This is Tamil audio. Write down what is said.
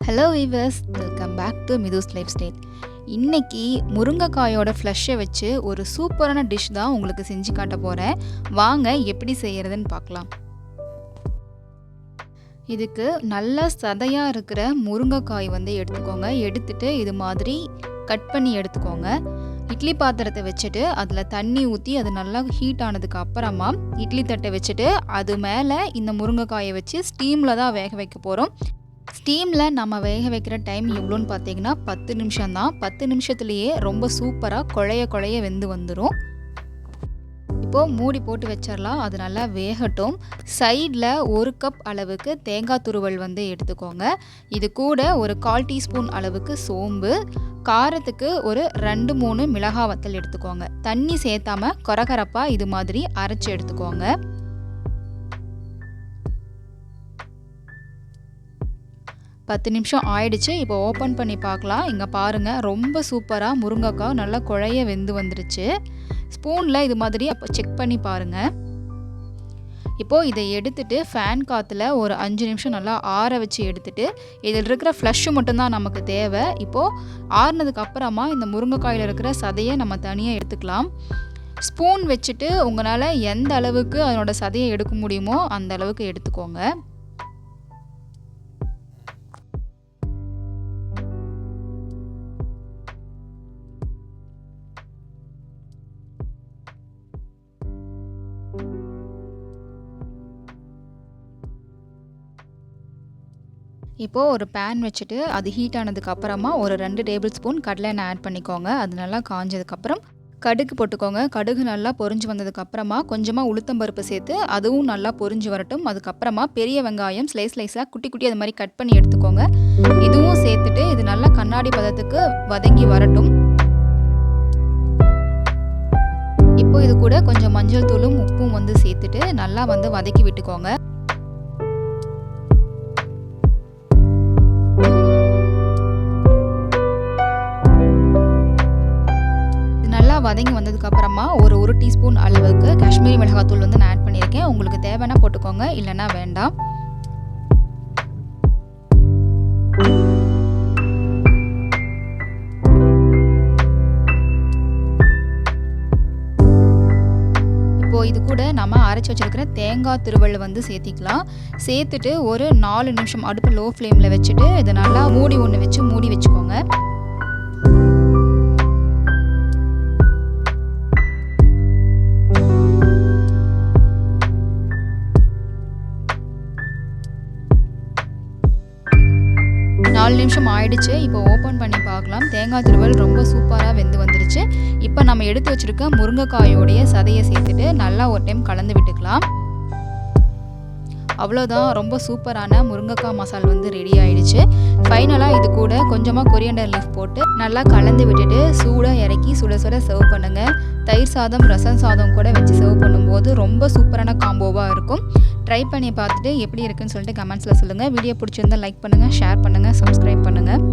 Hello viewers, welcome back to Mithu's lifestyle. இன்றைக்கி முருங்கைக்காயோட ஃப்ளஷை வச்சு ஒரு சூப்பரான டிஷ் தான் உங்களுக்கு செஞ்சு காட்ட போகிறேன். வாங்க எப்படி செய்கிறதுன்னு பார்க்கலாம். இதுக்கு நல்ல சதையாக இருக்கிற முருங்கைக்காய் எடுத்துக்கோங்க. எடுத்துட்டு இது மாதிரி கட் பண்ணி எடுத்துக்கோங்க. இட்லி பாத்திரத்தை வச்சுட்டு அதில் தண்ணி ஊற்றி அது நல்லா ஹீட் ஆனதுக்கு அப்புறமா இட்லி தட்டை வச்சுட்டு அது மேலே இந்த முருங்கைக்காயை வச்சு ஸ்டீமில் தான் வேக வைக்க போகிறோம். ஸ்டீமில் நம்ம வேக வைக்கிற டைம் எவ்வளோன்னு பார்த்தீங்கன்னா 10 நிமிஷம் தான். 10 நிமிஷத்துலேயே ரொம்ப சூப்பராக குழைய வெந்து வந்துடும். இப்போது மூடி போட்டு வச்சிடலாம். அது நல்லா வேகட்டும். சைடில் 1 கப் அளவுக்கு தேங்காய் துருவல் எடுத்துக்கோங்க. இது கூட ஒரு 1/4 டீஸ்பூன் அளவுக்கு சோம்பு, காரத்துக்கு ஒரு 2-3 மிளகாய் வத்தல் எடுத்துக்கோங்க. தண்ணி சேர்த்தாம கொரகரப்பாக இது மாதிரி அரைச்சி எடுத்துக்கோங்க. 10 நிமிஷம் ஆயிடுச்சு. இப்போ ஓப்பன் பண்ணி பார்க்கலாம். இங்கே பாருங்கள், ரொம்ப சூப்பராக முருங்கைக்காய் நல்லா குழைய வெந்து வந்துருச்சு. ஸ்பூனில் இது மாதிரி அப்போ செக் பண்ணி பாருங்கள். இப்போது இதை எடுத்துகிட்டு ஃபேன் காற்றுல ஒரு 5 நிமிஷம் நல்லா ஆற வச்சு எடுத்துகிட்டு இதில் இருக்கிற ஃப்ளஷ்ஷு மட்டும்தான் நமக்கு தேவை. இப்போது ஆறுனதுக்கு அப்புறமா இந்த முருங்கைக்காயில் இருக்கிற சதையை நம்ம தனியாக எடுத்துக்கலாம். ஸ்பூன் வச்சுட்டு உங்களால் எந்த அளவுக்கு அதனோட சதையை எடுக்க முடியுமோ அந்த அளவுக்கு எடுத்துக்கோங்க. இப்போது ஒரு பேன் வச்சுட்டு அது ஹீட் ஆனதுக்கு அப்புறமா ஒரு 2 டேபிள் ஸ்பூன் கடலை எண்ணெய் ஆட் பண்ணிக்கோங்க. அது நல்லா காஞ்சதுக்கப்புறம் கடுகு போட்டுக்கோங்க. கடுகு நல்லா பொரிஞ்சு வந்ததுக்கப்புறமா கொஞ்சமாக உளுத்தம்பருப்பு சேர்த்து அதுவும் நல்லா பொரிஞ்சு வரட்டும். அதுக்கப்புறமா பெரிய வெங்காயம் ஸ்லைஸாக குட்டி அது மாதிரி கட் பண்ணி எடுத்துக்கோங்க. இதுவும் சேர்த்துட்டு இது நல்லா கண்ணாடி பதத்துக்கு வதங்கி வரட்டும். இப்போ இது கூட கொஞ்சம் மஞ்சள் தூளும் உப்பும் சேர்த்துட்டு நல்லா வதக்கி விட்டுக்கோங்க. வதங்கி வந்ததுக்கு அப்புறமா ஒரு டீஸ்பூன் அளவுக்கு காஷ்மீரி மிளகாத்தூள் நான் ஆட் பண்ணியிருக்கேன். உங்களுக்கு தேவைன்னா போட்டுக்கோங்க, இல்லைன்னா வேண்டாம். இப்போ இது கூட நம்ம அரைச்சி வச்சிருக்கிற தேங்காய் துருவல் சேர்த்திக்கலாம். சேர்த்துட்டு ஒரு 4 நிமிஷம் அடுப்பு லோ ஃப்ளேமில் வச்சுட்டு இதை நல்லா மூடி வச்சுக்கோங்க. நிமிஷம் ஆயிடுச்சு. இப்போ ஓப்பன் பண்ணி பார்க்கலாம். தேங்காய் துருவல் ரொம்ப சூப்பராக வெந்து வந்துருச்சு. இப்போ நம்ம எடுத்து வச்சிருக்க முருங்கைக்காயோடைய சதையை சேர்த்துட்டு நல்லா ஒரு டைம் கலந்து விட்டுக்கலாம். அவ்வளோதான், ரொம்ப சூப்பரான முருங்கைக்காய் மசால் ரெடி ஆயிடுச்சு. ஃபைனலாக இது கூட கொஞ்சமாக கொரியண்டர் லீஃப் போட்டு நல்லா கலந்து விட்டுட்டு சூடாக இறக்கி சுட சர்வ் பண்ணுங்கள். தயிர் சாதம், ரசம் சாதம் கூட வச்சு சர்வ் பண்ணும்போது ரொம்ப சூப்பரான காம்போவாக இருக்கும். ட்ரை பண்ணி பார்த்துட்டு எப்படி இருக்குன்னு சொல்லிட்டு கமெண்ட்ஸில் சொல்லுங்கள். வீடியோ பிடிச்சிருந்தால் லைக் பண்ணுங்கள், ஷேர் பண்ணுங்கள், சப்ஸ்கிரைப் பண்ணுங்கள்.